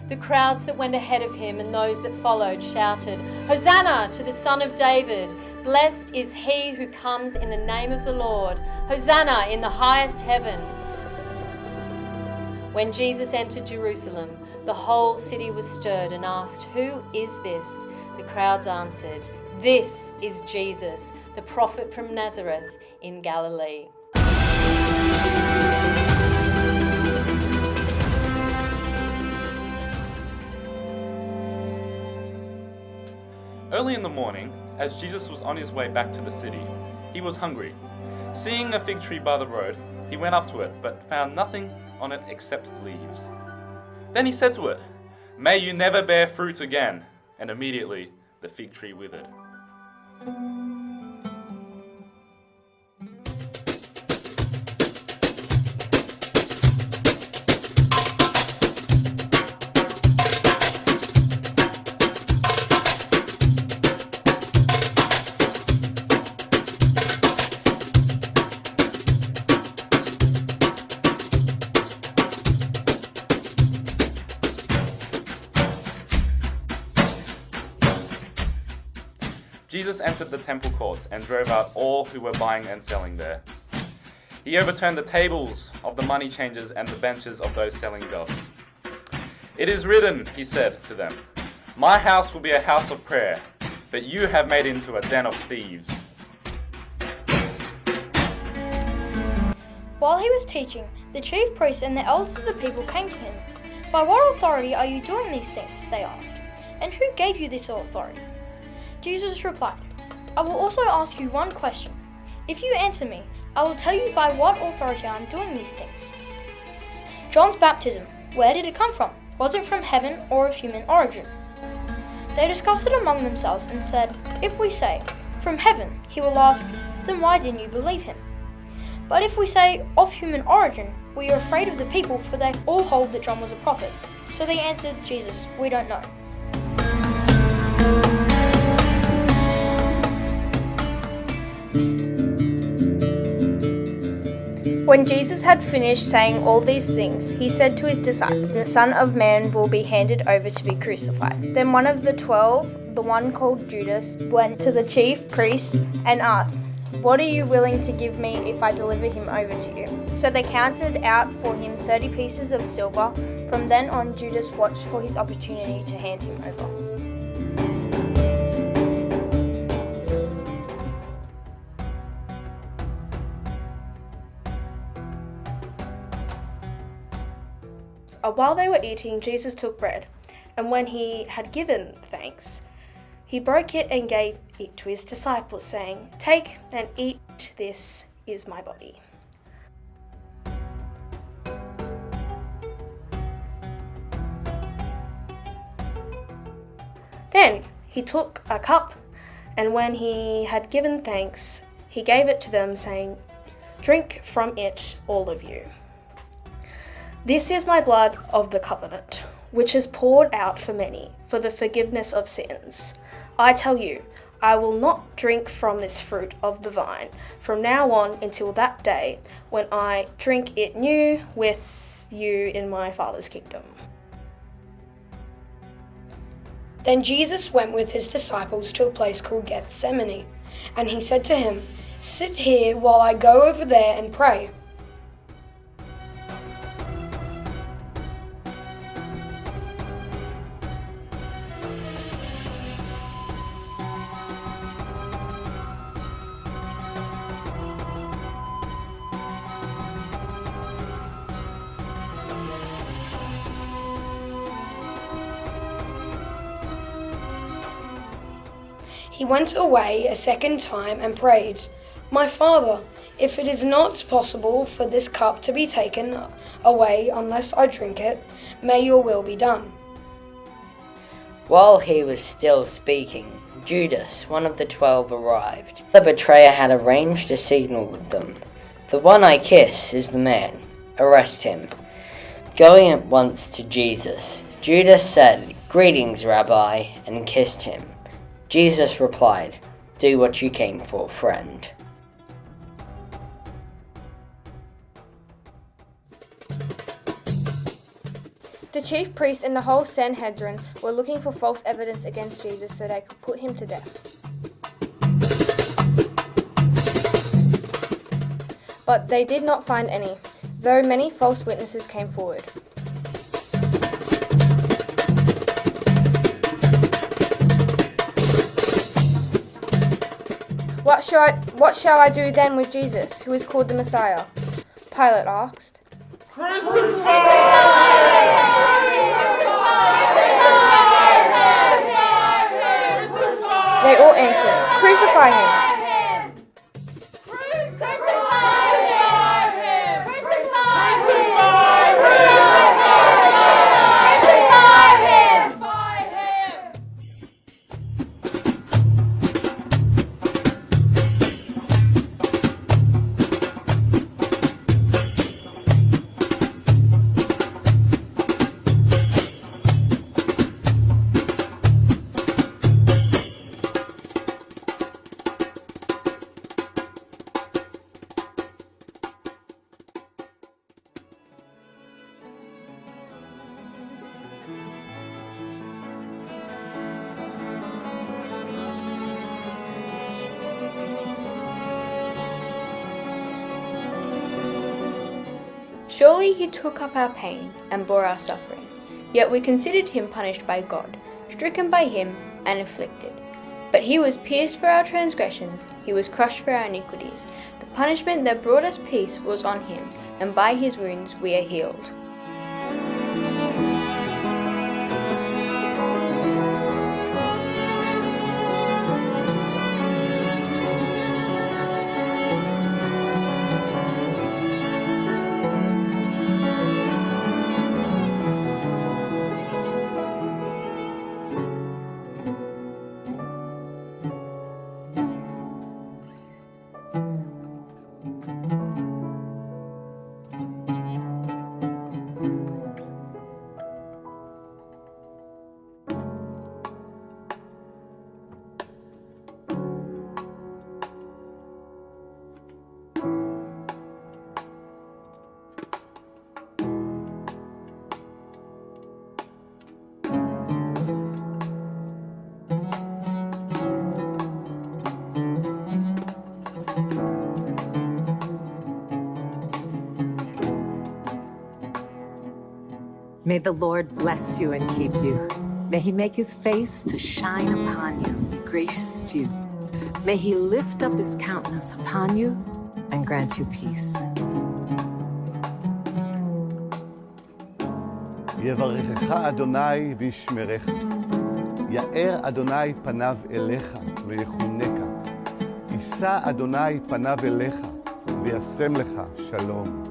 The crowds that went ahead of him and those that followed shouted, "Hosanna to the Son of David! Blessed is he who comes in the name of the Lord! Hosanna in the highest heaven!" When Jesus entered Jerusalem, the whole city was stirred and asked, "Who is this?" The crowds answered, "This is Jesus, the prophet from Nazareth in Galilee." Early in the morning, as Jesus was on his way back to the city, he was hungry. Seeing a fig tree by the road, he went up to it, but found nothing on it except leaves. Then he said to it, "May you never bear fruit again." And immediately the fig tree withered. Jesus entered the temple courts and drove out all who were buying and selling there. He overturned the tables of the money changers and the benches of those selling doves. "It is written," he said to them, "My house will be a house of prayer, but you have made it into a den of thieves." While he was teaching, the chief priests and the elders of the people came to him. "By what authority are you doing these things?" they asked. "And who gave you this authority?" Jesus replied, "I will also ask you one question. If you answer me, I will tell you by what authority I am doing these things. John's baptism, where did it come from? Was it from heaven or of human origin?" They discussed it among themselves and said, "If we say, 'From heaven,' he will ask, 'Then why didn't you believe him?' But if we say, 'Of human origin,' we are afraid of the people, for they all hold that John was a prophet." So they answered Jesus, "We don't know." When Jesus had finished saying all these things, he said to his disciples, "The Son of Man will be handed over to be crucified." Then one of the 12, the one called Judas, went to the chief priests and asked, "What are you willing to give me if I deliver him over to you?" So they counted out for him 30 pieces of silver. From then on, Judas watched for his opportunity to hand him over. While they were eating, Jesus took bread, and when he had given thanks, he broke it and gave it to his disciples, saying, "Take and eat, this is my body." Then he took a cup, and when he had given thanks, he gave it to them, saying, "Drink from it, all of you. This is my blood of the covenant, which is poured out for many for the forgiveness of sins. I tell you, I will not drink from this fruit of the vine from now on until that day when I drink it new with you in my Father's kingdom." Then Jesus went with his disciples to a place called Gethsemane, and he said to him, "Sit here while I go over there and pray." He went away a second time and prayed, "My Father, if it is not possible for this cup to be taken away unless I drink it, may your will be done." While he was still speaking, Judas, one of the 12, arrived. The betrayer had arranged a signal with them. "The one I kiss is the man. Arrest him." Going at once to Jesus, Judas said, "Greetings, Rabbi," and kissed him. Jesus replied, "Do what you came for, friend." The chief priests and the whole Sanhedrin were looking for false evidence against Jesus so they could put him to death. But they did not find any, though many false witnesses came forward. What shall I do then with Jesus, who is called the Messiah? Pilate asked. They all answered, "Crucify him!" Surely he took up our pain and bore our suffering, yet we considered him punished by God, stricken by him and afflicted. But he was pierced for our transgressions, he was crushed for our iniquities. The punishment that brought us peace was on him, and by his wounds we are healed. May the Lord bless you and keep you. May he make his face to shine upon you, be gracious to you. May he lift up his countenance upon you and grant you peace. יברכך אדוני וישמרך. יאר אדוני פניו אליך ויחונקה. יישא אדוני פניו אליך וישם לך שלום.